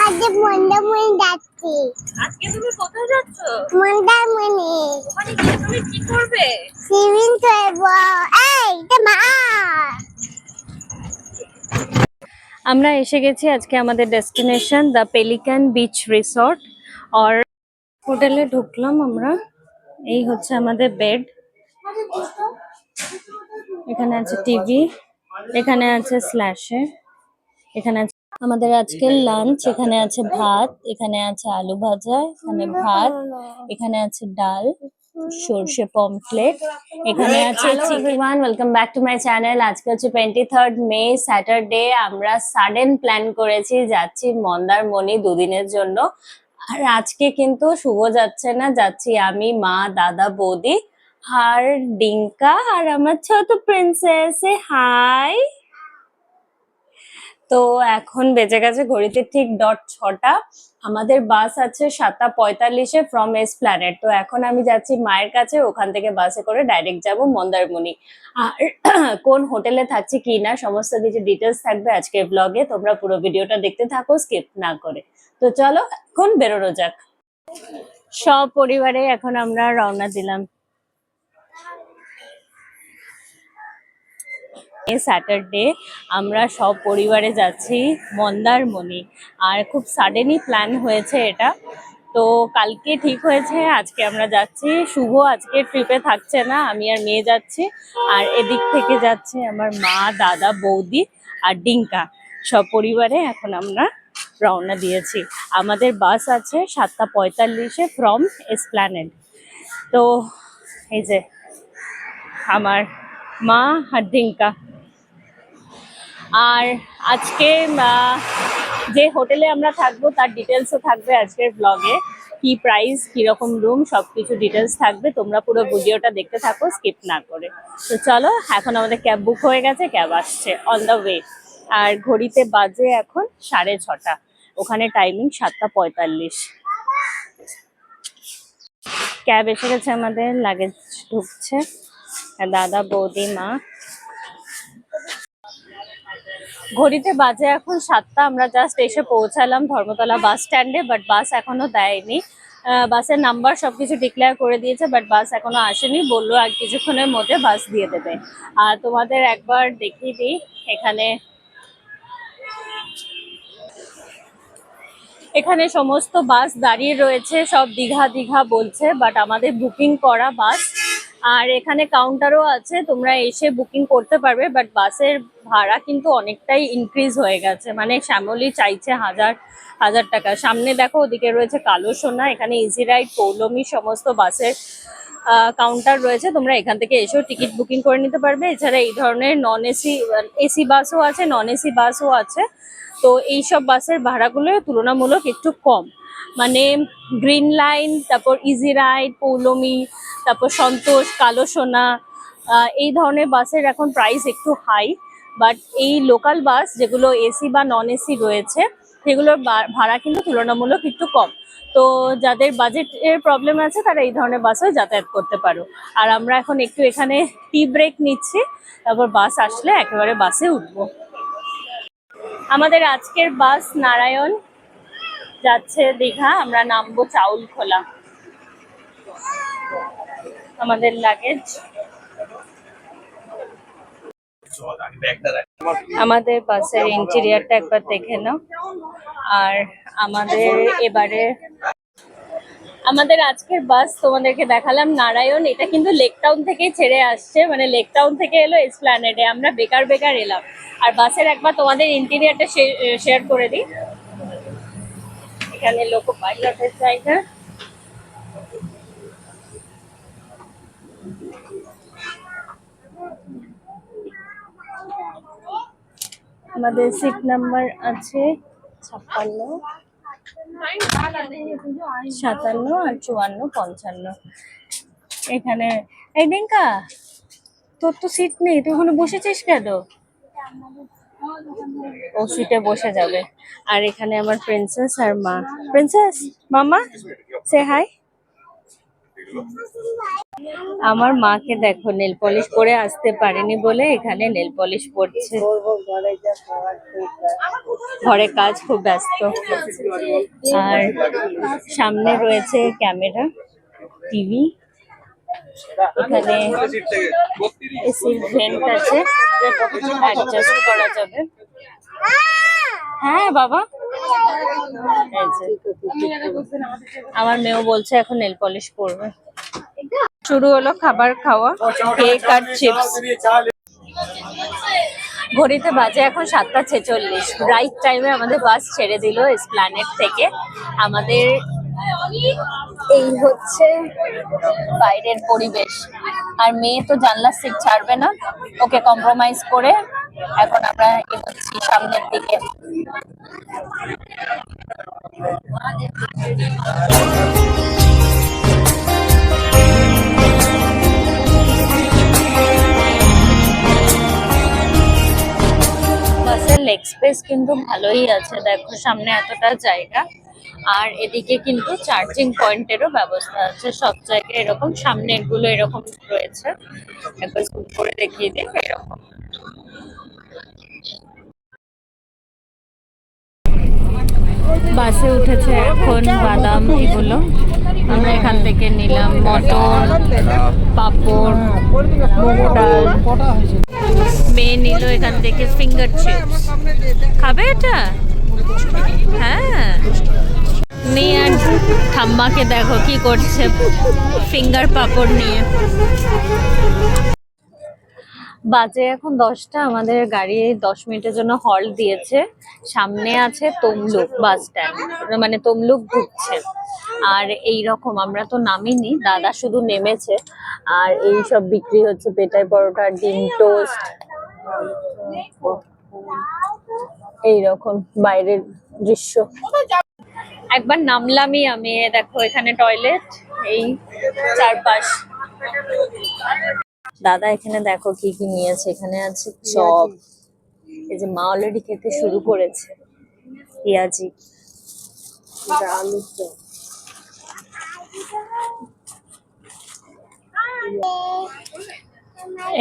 আজকে মন্দারমণি যাচ্ছি। আজকে তুমি কোথায় যাচ্ছ? মন্দারমণি। ওখানে গিয়ে তুমি কি করবে? সুইমিং করবো। এই এটা মা। আমরা এসে গেছি আজকে আমাদের destination the pelican beach resort আর হোটেলে ঢুকলাম আমরা। এই হচ্ছে আমাদের বেড, এখানে আছে টিভি, এখানে আছে স্ল্যাশে, এখানে আছে আমাদের আজকের লাঞ্চ। এখানে আছে ভাত, এখানে আছে আলু ভাজা, এখানে ভাত, এখানে আছে ডাল, সর্ষে পমফ্লেট, এখানে আছে chicken. Welcome back to my channel. আজকে হচ্ছে 23rd মে স্যাটারডে। আমরা সাডেন প্ল্যান করেছি যাচ্ছি মন্দারমণি দুদিনের জন্য। আর আজকে কিন্তু শুভ যাচ্ছে না, যাচ্ছি আমি, মা, দাদা, বৌদি আর ডিঙ্কা আর আমার ছোট প্রিন্সেস। হাই। তো এখন বেজে গেছে ঘড়িতে ঠিক ডট 6টা। আমাদের বাস আছে 7:45-এ ফ্রম এসপ্ল্যানেড। তো এখন আমি যাচ্ছি মায়ের কাছে, ওখান থেকে বাসে করে ডাইরেক্ট যাব মন্দারমণি। আর কোন হোটেলে থাকছি কি না সমস্ত কিছু ডিটেলস থাকবে আজকের ব্লগে, তোমরা পুরো ভিডিওটা দেখতে থাকো স্কিপ না করে। তো চলো এখন বেরোনো যাক। সপরিবারে এখন আমরা রওনা দিলাম। স্যাটারডে আমরা সব পরিবারে যাচ্ছি মন্দারমণি। আর খুব সাডেনই প্ল্যান হয়েছে এটা। তো কালকে ঠিক হয়েছে আজকে আমরা যাচ্ছি। শুভ আজকে ট্রিপে থাকছে না, আমি আর মেয়ে যাচ্ছি। আর এদিক থেকে যাচ্ছে আমার মা, দাদা, বৌদি আর ডিঙ্কা। সব পরিবারে এখন আমরা রওনা দিয়েছি। আমাদের বাস আছে 7:45-এ ফ্রম এসপ্ল্যানেড। তো এই যে আমার মা আর ডিঙ্কা। আর আজকে যে হোটেলে আমরা থাকবো তার ডিটেলসও থাকবে আজকের ব্লগে। কি প্রাইস, কিরকম রুম, সবকিছু ডিটেলস থাকবে। তোমরা পুরো ভিডিওটা দেখতে থাকো স্কিপ না করে। তো চলো, এখন আমাদের ক্যাব বুক হয়ে গেছে, ক্যাব আসছে অন দ্য ওয়ে। আর ঘড়িতে বাজে এখন 6:30। ওখানে টাইমিং 7:45। ক্যাব এসে গেছে আমাদের, লাগেজ ঢুকছে। দাদা, বৌদি, মা। ঘড়িতে বাজে এখন 7টা। আমরা জাস্ট এসে পৌঁছালাম ধর্মতলা বাস স্ট্যান্ডে, বাট বাস এখনো দেয়নি। বাসের নাম্বার সবকিছু ডিক্লেয়ার করে দিয়েছে, বাট বাস এখনো আসেনি। বললো আর কিছুক্ষণের মধ্যে বাস দিয়ে দেবে। আর তোমাদের একবার দেখিয়ে দিই, এখানে সমস্ত বাস দাঁড়িয়ে রয়েছে, সব দীঘা দীঘা বলছে, বাট আমাদের বুকিং করা বাস। আর এখানে কাউন্টারও আছে, তোমরা এসে বুকিং করতে পারবে। বাট বাসের ভাড়া কিন্তু অনেকটাই ইনক্রিজ হয়ে গেছে, মানে শ্যামলী চাইছে 1000 টাকা। সামনে দেখো, ওদিকে রয়েছে কালো সোনা, এখানে ইজি রাইড, পৌলমী সমস্ত বাসের কাউন্টার রয়েছে। তোমরা এখান থেকে এসেও টিকিট বুকিং করে নিতে পারবে। এছাড়া এই ধরনের নন এসি, এসি বাসও আছে, নন এসি বাসও আছে। তো এইসব বাসের ভাড়াগুলো তুলনামূলক একটু কম, মানে গ্রিন লাইন, তারপর ইজি রাইড, পৌলমী, তারপর সন্তোষ, কালো সোনা, এই ধরনের বাসের এখন প্রাইস একটু হাই। বাট এই লোকাল বাস যেগুলো এসি বা নন এসি রয়েছে, সেগুলোর ভাড়া কিন্তু তুলনামূলক একটু কম। তো যাদের বাজেটের প্রবলেম আছে তারা এই ধরনের বাসেও যাতায়াত করতে পারো। আর আমরা এখন একটু এখানে টি ব্রেক নিচ্ছি, তারপর বাস আসলে একেবারে বাসে উঠবো। আমাদের আজকের বাস নারায়ণ যাচ্ছে দীঘা। আমরা নামবো চাউলখোলা। আমাদের লাগেজ, আমাদের বাসের ইন্টেরিয়ারটা একবার দেখে নাও। আর আমাদের আজকের বাস তোমাদেরকে দেখালাম নারায়ণ। এটা কিন্তু লেক টাউন থেকেই ছেড়ে আসছে, মানে লেক টাউন থেকে এলো এসপ্ল্যানেডে। আমরা বেকার বেকার এলাম। আর বাসের একবার তোমাদের ইন্টেরিয়ারটা শেয়ার করে দিই। এখানে লোকো পাইলটের জায়গা। আমাদের সিট নাম্বার আছে 56, 57 আর 54, 55। এখানে এই ডিঙ্কা, তোর তো সিট নেই, তুই ওখানে বসেছিস কেন? ও সিটে বসে যাবে। আর এখানে আমার প্রিন্সেস আর মা। প্রিন্সেস, মামা সে হাই। আমার মাকে দেখো নেল পলিশ পরে আসতে পারেনি বলে এখানে নেল পলিশ পরছে। ঘরে কাজ খুব ব্যস্ত। আর সামনে রয়েছে ক্যামেরা, টিভি, এখানে এসির ভেন্ট আছে, অ্যাডজাস্ট করা যাবে। হ্যাঁ বাবা, এই যে। আমার মেয়েও বলছে এখন নেল পলিশ পরবে। শুরু হলো খাবার খাওয়া, কেক আর চিপস। ঘড়িতে বাজে এখন 7:46। রাইট টাইমে আমাদের বাস ছেড়ে দিল এসপ্ল্যানেড থেকে। আমাদের এই হচ্ছে বাইরের পরিবেশ। আর মেয়ে তো জানলার সিট ছাড়বে না, ওকে কম্প্রোমাইজ করে এখন আমরা এগোচ্ছি সামনের দিকে। বাসের লেগ স্পেস কিন্তু ভালোই আছে, দেখো সামনে এতটা জায়গা। আর এদিকে কিন্তু চার্জিং পয়েন্টেরও ব্যবস্থা আছে, সব জায়গায় এরকম সামনের গুলো এরকম রয়েছে। একবার জুম করে দেখিয়ে দিই, এরকম। বাসে উঠেছে এখন বাদাম এগুলো, আমরা এখান থেকে নিলাম মটর, পাঁপড়, মুগ ডাল। মেয়ে নিল এখান থেকে ফিঙ্গার চিপস। খাবে এটা? হ্যাঁ। মেয়ে আর ঠাম্মাকে দেখো কি করছে ফিঙ্গার পাঁপড় নিয়ে। বাজে এখন 10টা, আমাদের গাড়ি 10 মিনিটের জন্য হল্ট দিয়েছে। সামনে আছে তমলুক বাস স্ট্যান্ড, মানে তমলুক ঢুকছে। আর এই রকম আমরা তো নামিনি, দাদা শুধু নেমেছে। আর এই সব বিক্রি হচ্ছে, পেটাই পরোটা, ডিম টোস্ট, এইরকম বাইরের দৃশ্য। একবার নামলামই আমি, দেখো এখানে টয়লেট, এই চারপাশ। দাদা এখানে দেখো কি কি নিয়েছে, এখানে আছে চপ, এই যে মা অলরেডি খেতে শুরু করেছে, পেঁয়াজি, আলুর চপ।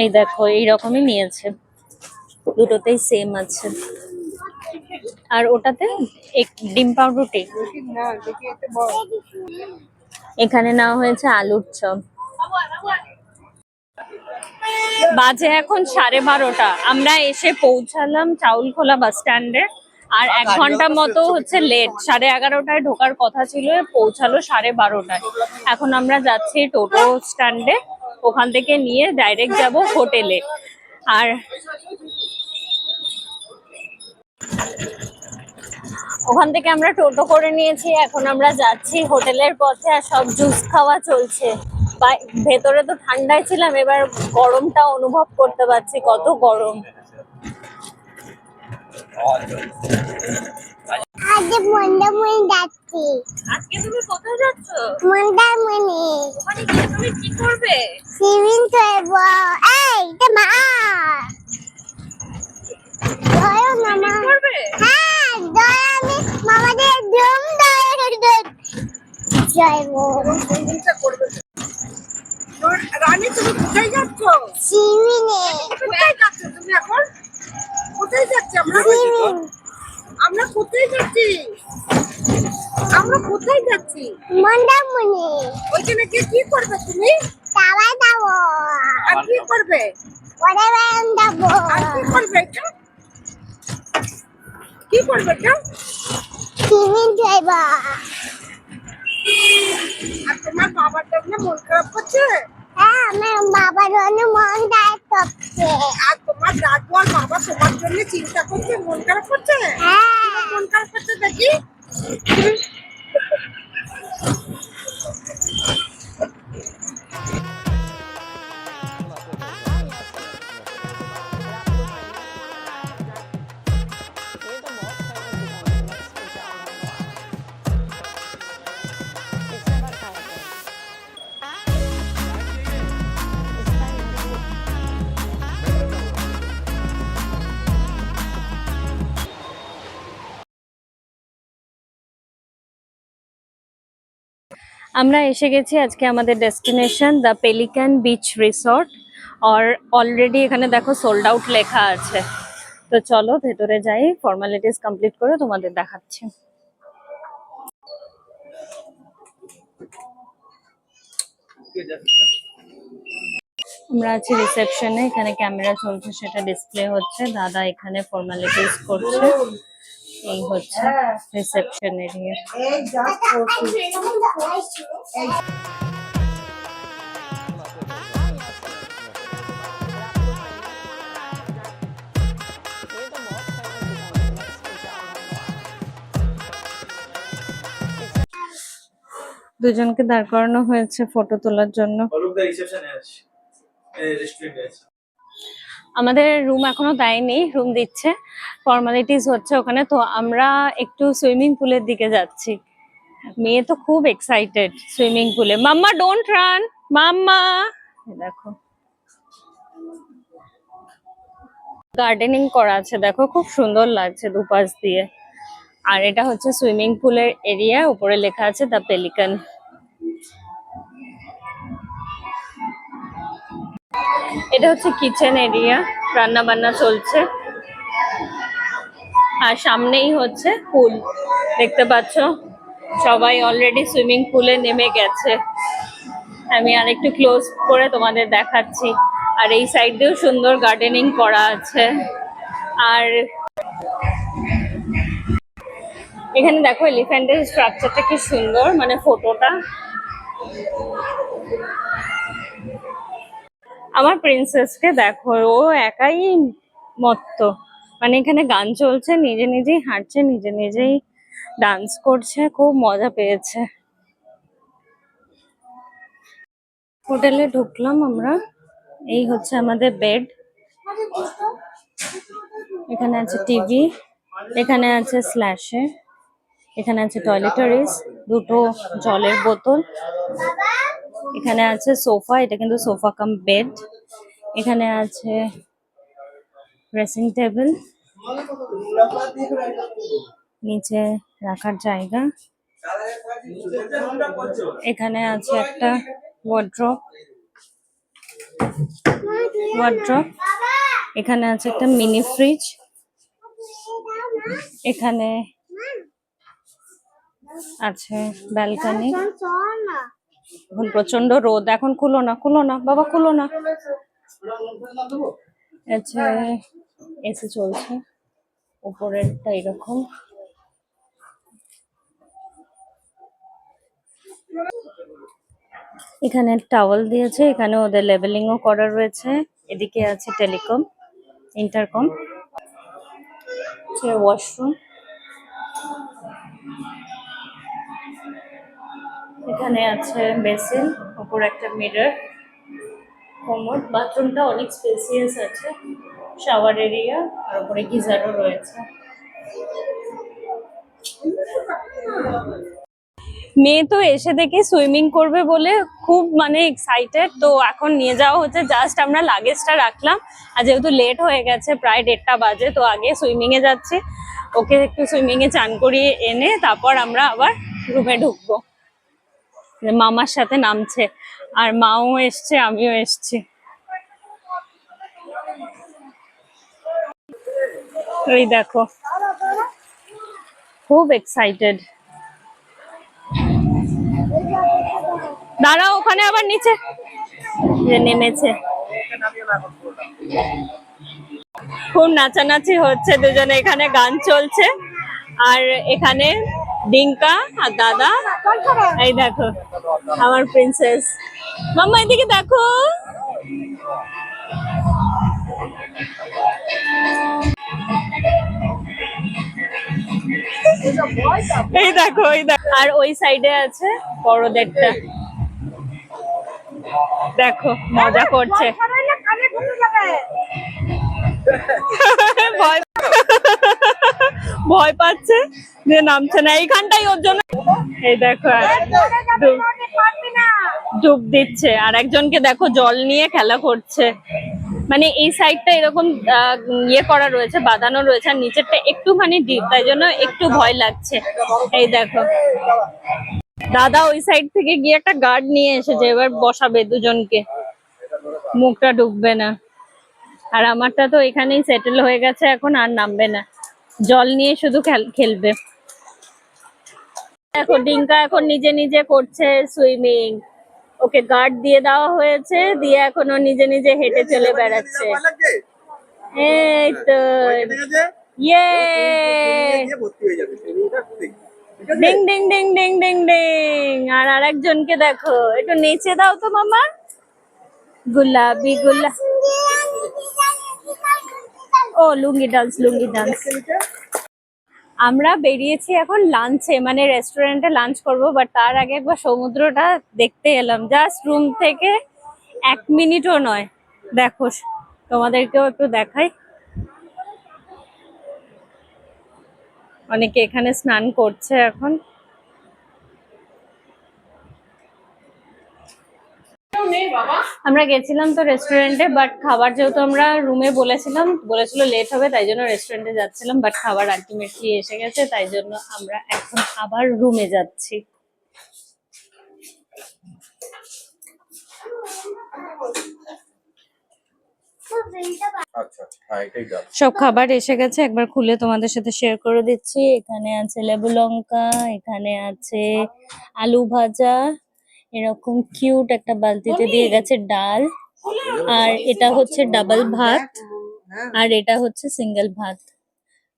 এই দেখো এইরকমই নিয়েছে, দুটোতেই সেম আছে। আর ওটাতে ডিম পাউরুটি। এখানে নেওয়া হয়েছে আলুর চপ। বাজে এখন 12:30, আমরা এসে পৌঁছালাম চাউলখোলা বাস স্ট্যান্ডে। আর 1 ঘন্টা মতো হচ্ছে লেট, 11:30টায় ঢোকার কথা ছিল, পৌঁছালো 12:30টায়। এখন আমরা যাচ্ছি টোটো স্ট্যান্ডে, ওখান থেকে নিয়ে ডাইরেক্ট যাব হোটেলে। আর ওখান থেকে আমরা টোটো করে নিয়েছি, এখন আমরা যাচ্ছি হোটেলের পথে। আর সব জুস খাওয়া চলছে। ভেতরে তো ঠান্ডায় ছিলাম, এবার গরমটা অনুভব করতে পারছি, কত গরম। আজকে মন্দারমণি যাচ্ছি। আজকে তুমি কোথায় যাচ্ছ? মন্দারমণি। ওখানে গিয়ে তুমি কি করবে? সুইমিং করবো। এই এটা মা। দয়া মামা। করবে? হ্যাঁ, দয়া আমি মামাদের ড্রোন দয়া যাইবো। রানী তুমি কোথায় যাচ্ছ? সুইমিংয়ে। কোথায় যাচ্ছ তুমি এখন? কোথায় যাচ্ছি আমরা? সুইমিং। আমরা কোথায় যাচ্ছি? আমরা কোথায় যাচ্ছি? মন্দারমণি। ওইখানে গিয়ে কি করবে তুমি? তাওয়া যাবো। আর কি করবে? ওরে বেড়ান যাবো। আর কি করবে এটা? কি করবে এটা? সুইমিং যাইবা। আর তোমার বাবার জন্য মন খারাপ করছে? হ্যাঁ, আমার বাবার জন্য মন খারাপ করছে। আর তোমার দাদু আর বাবা তোমার জন্য চিন্তা করছে, মন খারাপ করছে? হ্যাঁ। মন খারাপ করছে দেখি। আমরা এসে গেছি আজকে আমাদের destination the pelican beach resort. আর অলরেডি এখানে দেখো সোল্ড আউট লেখা আছে। তো চলো ভেতরে যাই, ফর্মালিটিস কমপ্লিট করে তোমাদের দেখাচ্ছি। আমরা আছি রিসেপশনে, এখানে ক্যামেরা চলছে, সেটা ডিসপ্লে হচ্ছে। দাদা এখানে ফর্মালিটিস করছে। এই হচ্ছে রিসেপশন এরিয়া। এই জাস্ট দুজনকে দাঁড় করানো হয়েছে ফটো তোলার জন্য। আমাদের রুম এখনো দেয়নি, রুম দিচ্ছে, ফর্মালিটিস হচ্ছে ওখানে। তো আমরা একটু সুইমিং পুলের দিকে যাচ্ছি। মেয়ে তো খুব এক্সাইটেড সুইমিং পুলে। মাম্মা ডোন্ট রান, মাম্মা। দেখো গার্ডেনিং করা আছে, দেখো খুব সুন্দর লাগছে দুপাশ দিয়ে। আর এটা হচ্ছে সুইমিং পুলের এরিয়া, উপরে লেখা আছে দ্য পেলিকান। এটা হচ্ছে কিচেন এরিয়া, রান্না বান্না চলছে। আর সামনেই হচ্ছে পুল, দেখতে পাচ্ছ সবাই অলরেডি সুইমিং পুলে নেমে গেছে। আমি আর একটু ক্লোজ করে তোমাদের দেখাচ্ছি। আর এই সাইড দিয়েও সুন্দর গার্ডেনিং করা আছে। আর এখানে দেখো এলিফ্যান্টের স্ট্রাকচারটা কি সুন্দর, মানে ফটোটা। আমার প্রিন্সেসকে দেখো, ও একাই মত্ত। মানে এখানে গান চলছে, নিজে নিজেই হাঁটছে, নিজে নিজেই ডান্স করছে, খুব মজা পেয়েছে। হোটেলে ঢুকলাম আমরা। এই হচ্ছে আমাদের বেড। এখানে আছে টিভি, এখানে আছে স্ল্যাশে, এখানে আছে টয়লেটারিজ, দুটো জলের বোতল, এখানে আছে সোফা, এটা কিন্তু সোফা কাম বেড, এখানে আছে ড্রেসিং টেবিল, নিচে রাখার জায়গা, এখানে আছে একটা ওয়ার্ড্রপ, এখানে আছে একটা মিনি ফ্রিজ, এখানে আছে ব্যালকনি। এখন প্রচন্ড রোদ, এখন খুলো না, খুলো না বাবা, খুলো না। আচ্ছা, এসি চলছে, উপরেরটা এরকম। এখানে টাওয়াল দিয়েছে, এখানে ওদের লেবেলিংও করা রয়েছে। এদিকে আছে টেলিকম, ইন্টারকম, ওয়াশরুম, এখানে আছে বেসিন, উপর একটা মিরর, কমোড। বাথরুমটা অনেক স্পেসিয়াস আছে, শাওয়ার এরিয়া, আর উপরে গিজারও রয়েছে। মেয়ে তো এসে দেখে সুইমিং করবে বলে খুব মানে এক্সাইটেড। তো এখন নিয়ে যাওয়া হচ্ছে, জাস্ট আমরা লাগেজটা রাখলাম। আর যেহেতু লেট হয়ে গেছে, প্রায় 1:30 বাজে, তো আগে সুইমিং এ যাচ্ছি। ওকে একটু সুইমিং এ চান করিয়ে এনে তারপর আমরা আবার রুমে ঢুকবো। মামার সাথে নামছে, আর মাও এসছে, আমিও এসছি। ওই দেখো খুব এক্সাইটেড। দাঁড়াও, ওখানে আবার নিচে যে নেমেছে। খুব নাচানাচি হচ্ছে দুজনে, এখানে গান চলছে। আর এখানে ডিঙ্কা আর দাদা, এই দেখো আমার প্রিন্সেস। মাম্মা এদিকে দেখো, এই দেখো, এই দেখো। আর ওই সাইডে আছে বড়দেরটা, দেখো মজা করছে। ভয় পাচ্ছে যে নামছে না, এইখানটাই ওর জন্য। এই দেখো ডুব দিচ্ছে, আর একজনকে দেখো জল নিয়ে খেলা করছে। মানে এই সাইডটা এরকম ইয়ে করা রয়েছে, বাঁধানো রয়েছে, আর নিচেরটা একটুখানি ডিপ, তাই জন্য একটু ভয় লাগছে। এই দেখো দাদা ওই সাইড থেকে গিয়ে একটা গার্ড নিয়ে এসেছে, এবার বসাবে দুজনকে, মুখটা ঢুকবে না। আর আমারটা তো এখানেই সেটেল হয়ে গেছে, এখন আর নামবে না, জল নিয়ে শুধু খেলবে। দেখো ডিঙ্কা এখন নিজে নিজে করছে সুইমিং, ওকে গার্ড দিয়ে দেওয়া হয়েছে, দিয়ে এখন ও নিজে নিজে হেঁটে চলে বেড়াচ্ছে। এই তো ইয়ে, ডিং ডিং ডিং ডিং ডিং ডিং। আর আরেকজনকে দেখো, একটু নেচে দাও তো মামা, গুলাবি গুলা, ও লুঙ্গি ডান্স, লুঙ্গি ডান্স। আমরা বেরিয়েছি এখন লাঞ্চে, মানে রেস্টুরেন্টে লাঞ্চ করব, বাট তার আগে একবার সমুদ্রটা দেখতে এলাম, জাস্ট রুম থেকে 1 মিনিটও নয়। দেখো তোমাদেরকেও একটু দেখাই, অনেকে এখানে স্নান করছে এখন। আমরা গেছিলাম তো রেস্টুরেন্টে, বাট খাবার যেহেতু আমরা রুমে বলেছিল লেট হবে, তাই জন্য রেস্টুরেন্টে যাচ্ছিলাম, বাট খাবার আলটিমেটলি এসে গেছে, তাই জন্য আমরা এখন আবার রুমে যাচ্ছি। সব খাবার এসে গেছে, একবার খুলে তোমাদের সাথে শেয়ার করে দিচ্ছি। এখানে আছে লেবু লঙ্কা, এখানে আছে আলু ভাজা, এরকম কিউট একটা বালতিতে দিয়ে গেছে ডাল, আর এটা হচ্ছে ডাবল ভাত, আর এটা হচ্ছে সিঙ্গেল ভাত।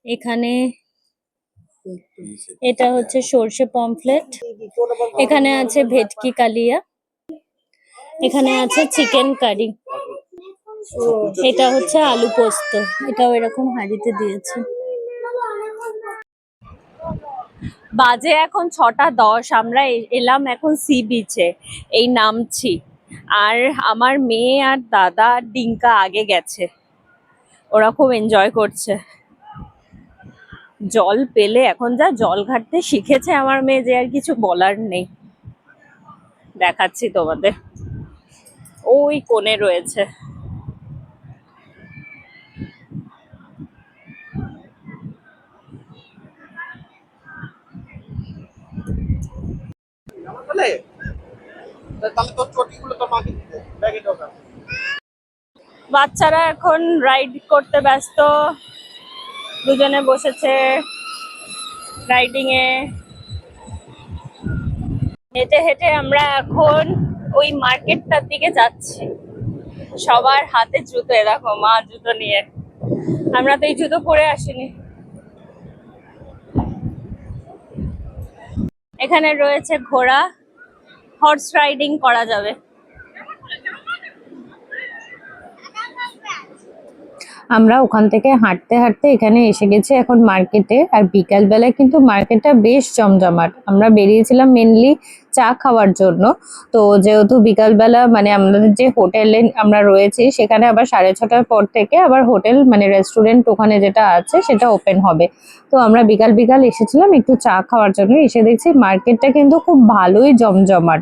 এখানে এটা হচ্ছে সর্ষে পমফ্লেট, এখানে আছে ভেটকি কালিয়া, এখানে আছে চিকেন কারি, এটা হচ্ছে আলু পোস্ত, এটাও এরকম হাঁড়িতে দিয়েছে। বাজে এখন 6টা 10, আমরা এলাম এখন সি বিচে, এই নামছি। আর আমার মেয়ে আর দাদা ডিঙ্কা আগে গেছে, ওরা খুব এনজয় করছে। জল পেলে এখন যা জল ঘাটতে শিখেছে আমার মেয়ে, যে আর কিছু বলার নেই। দেখাচ্ছি তোমাদের, ওই কোণে রয়েছে। বাচ্চারা এখন রাইড করতে ব্যস্ত, দুজনে বসেছে রাইডিং এ। হেঁটে হেঁটে আমরা এখন ওই মার্কেটটার দিকে যাচ্ছি, সবার হাতে জুতো, দেখো মা জুতো নিয়ে, আমরা তো এই জুতো পরে আসিনি। এখানে রয়েছে ঘোড়া, হর্স রাইডিং করা যাবে। আমরা ওখান থেকে হাঁটতে হাঁটতে এখানে এসে গেছি এখন মার্কেটে, আর বিকাল বেলায় কিন্তু মার্কেটটা বেশ জমজমাট। আমরা বেরিয়েছিলাম মেনলি চা খাওয়ার জন্য, তো যেহেতু বিকালবেলা মানে আমাদের যে হোটেলে আমরা রয়েছি সেখানে আবার 6:30টার পর থেকে আবার হোটেল মানে রেস্টুরেন্ট ওখানে যেটা আছে সেটা ওপেন হবে, তো আমরা বিকাল বিকাল এসেছিলাম একটু চা খাওয়ার জন্য। এসে দেখছি মার্কেটটা কিন্তু খুব ভালোই জমজমাট,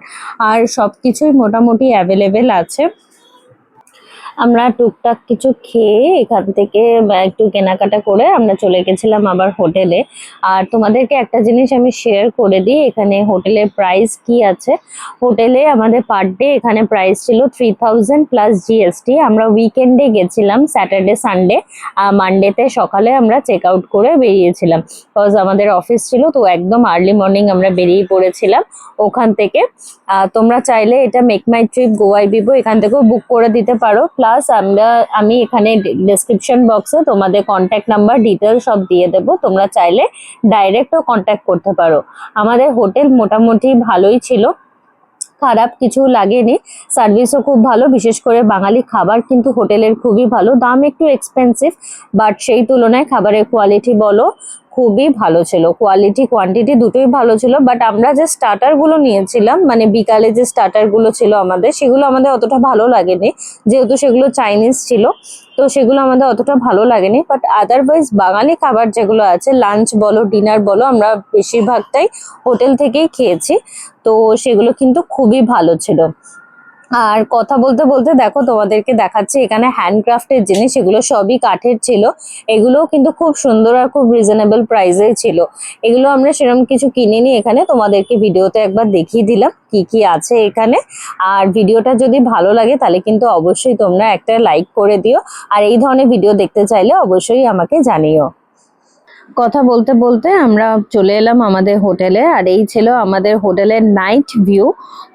আর সবকিছুই মোটামুটি অ্যাভেলেবেল আছে। আমরা টুকটাক কিছু খেয়ে এখান থেকে একটু কেনাকাটা করে আমরা চলে গেছিলাম আবার হোটেলে। আর তোমাদেরকে একটা জিনিস আমি শেয়ার করে দিই, এখানে হোটেলের প্রাইস কি আছে। হোটেলে আমাদের পার ডে এখানে প্রাইস ছিল 3000 প্লাস জিএসটি। আমরা উইকেন্ডে গেছিলাম, স্যাটারডে সানডে, মানডেতে সকালে আমরা চেক আউট করে বেরিয়েছিলাম, বিকজ আমাদের অফিস ছিল, তো একদম আর্লি মর্নিং আমরা বেরিয়ে পড়েছিলাম ওখান থেকে। তোমরা চাইলে এটা মেক মাই ট্রিপ গোয়াই বিবো এখান থেকেও বুক করে দিতে পারো, প্লাস আমি এখানে ডেসক্রিপশন বক্সে তোমাদের কন্ট্যাক্ট নাম্বার ডিটেলস সব দিয়ে দেবো, তোমরা চাইলে ডাইরেক্টও কন্ট্যাক্ট করতে পারো। আমাদের হোটেল মোটামুটি ভালোই ছিল, খারাপ কিছু লাগেনি, সার্ভিসও খুব ভালো, বিশেষ করে বাঙালি খাবার কিন্তু হোটেলের খুবই ভালো, দাম একটু এক্সপেন্সিভ, বাট সেই তুলনায় খাবারের কোয়ালিটি বলো খুবই ভালো ছিল, কোয়ালিটি কোয়ান্টিটি দুটোই ভালো ছিল। বাট আমরা যে স্টার্টার গুলো নিয়েছিলাম, মানে বিকালে যে স্টার্টার গুলো ছিল আমাদের, সেগুলো আমাদের অতটা ভালো লাগেনি, যেহেতু সেগুলো চাইনিজ ছিল, তো সেগুলো আমাদের অতটা ভালো লাগেনি। বাট আদারওয়াইজ বাঙালি খাবার যেগুলো আছে, লাঞ্চ বলো ডিনার বলো, আমরা বেশিরভাগটাই হোটেল থেকেই খেয়েছি, তো সেগুলো কিন্তু খুবই ভালো ছিল। আর কথা বলতে বলতে দেখো তোমাদেরকে দেখাচ্ছি এখানে হ্যান্ডক্রাফটের জিনিস, এগুলো সবই কাঠের ছিল। এগুলোও কিন্তু খুব সুন্দর আর খুব রিজনেবল প্রাইসে ছিল। এগুলো আমরা সেরকম কিছু কিনিনি, এখানে তোমাদেরকে ভিডিওতে একবার দেখিয়ে দিলাম কি কি আছে এখানে। আর ভিডিওটা যদি ভালো লাগে তাহলে কিন্তু অবশ্যই তোমরা একটা লাইক করে দিও, আর এই ধরনের ভিডিও দেখতে চাইলে অবশ্যই আমাকে জানিও। কথা বলতে বলতে আমরা চলে এলাম আমাদের হোটেলে, আর এই ছিল আমাদের হোটেলের নাইট ভিউ।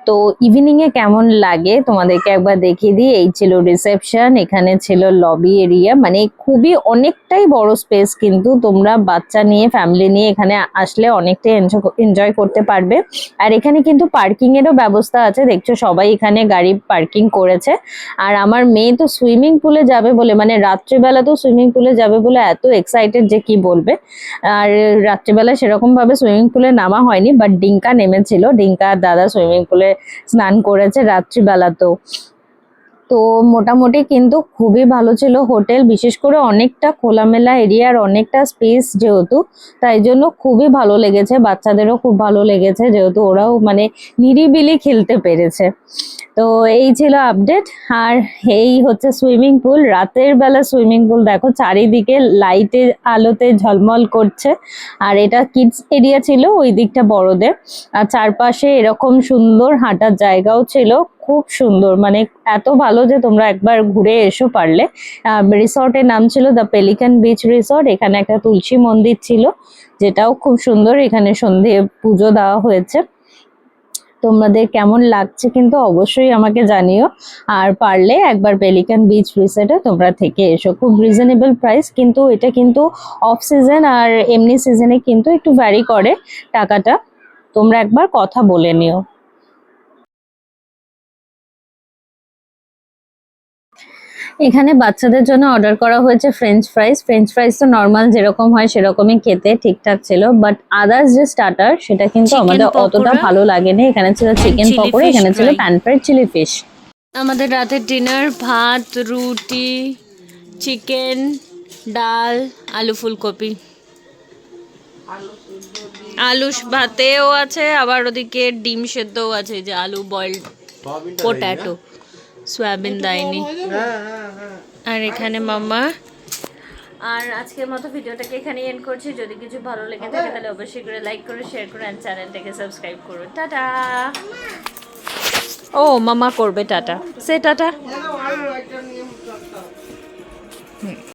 তো ইভিনিং এ কেমন লাগে তোমাদেরকে একবার দেখিয়ে দিই। এই ছিল রিসেপশন, এখানে ছিল লবি এরিয়া, মানে খুবই অনেকটাই বড় স্পেস, কিন্তু তোমরা বাচ্চা নিয়ে ফ্যামিলি নিয়ে এখানে আসলে অনেকটাই এনজয় করতে পারবে। আর এখানে কিন্তু পার্কিং এরও ব্যবস্থা আছে, দেখছো সবাই এখানে গাড়ি পার্কিং করেছে। আর আমার মেয়ে তো সুইমিং পুলে যাবে বলে, মানে রাত্রিবেলা তো সুইমিং পুলে যাবে বলে এত এক্সাইটেড যে কি বলবে। আর রাত্রিবেলা সেরকম ভাবে সুইমিং পুলে নামা হয়নি, বাট ডিঙ্কা নেমেছিল, ডিঙ্কা আর দাদা সুইমিং পুলে স্নান করেছে রাত্রিবেলাতেও। তো মোটামুটি কিন্তু খুবই ভালো ছিল হোটেল, বিশেষ করে অনেকটা খোলামেলা এরিয়ার অনেকটা স্পেস যেহেতু, তাই জন্য খুবই ভালো লেগেছে। বাচ্চাদেরও খুব ভালো লেগেছে যেহেতু ওরাও মানে নিরিবিলি খেলতে পেরেছে। তো এই ছিল আপডেট। আর এই হচ্ছে সুইমিং পুল, রাতের বেলা সুইমিং পুল দেখো চারিদিকে লাইটের আলোতে ঝলমল করছে। আর এটা কিডস এরিয়া ছিল, ওই দিকটা বড়দের। আর চারপাশে এরকম সুন্দর হাঁটার জায়গাও ছিল, খুব সুন্দর, মানে এত ভালো যে তোমরা একবার ঘুরে এসো পারলে। রিসর্টের নাম ছিল দ্য পেলিকান বিচ রিসর্ট। এখানে একটা তুলসী মন্দির ছিল, যেটাও খুব সুন্দর। এখানে সন্ধে পুজো দেওয়া হয়েছে। তোমাদের কেমন লাগছে কিন্তু অবশ্যই আমাকে জানিও। আর পারলে একবার পেলিকান বিচ রিসর্টে তোমরা থেকে এসো, খুব রিজনেবল প্রাইস, কিন্তু এটা কিন্তু অফ সিজন আর এমনি সিজনে কিন্তু একটু ভ্যারি করে টাকাটা, তোমরা একবার কথা বলে নিও। এখানে বাচ্চাদের জন্য অর্ডার করা হয়েছে ফ্রেঞ্চ ফ্রাইজ। ফ্রেঞ্চ ফ্রাইজ তো নর্মাল যেরকম হয় সেরকমই খেতে ঠিকঠাক ছিল, বাট আদার্স যে স্টার্টার সেটা কিন্তু আমাদের অতটা ভালো লাগেনি। এখানে ছিল চিকেন পকোড়া, এখানে ছিল প্যান ফ্রাইড চিলি ফিশ। আমাদের রাতের ডিনার ভাত, রুটি, চিকেন, ডাল, আলু ফুলকপি, আলু ভাতেও আছে, আবার ওদিকে ডিম সেদ্ধও আছে, যে আলু বয়েলড পোট্যাটো, সয়াবিন দেয়নি। আর এখানে মামা। আর আজকের মতো ভিডিওটাকে এখানে এন্ড করছি। যদি কিছু ভালো লেগে থাকে তাহলে অবশ্যই করে লাইক করো, শেয়ার করো, আর চ্যানেলটাকে সাবস্ক্রাইব করো। টাটা। ও মামা করবে টাটা, সে টাটা।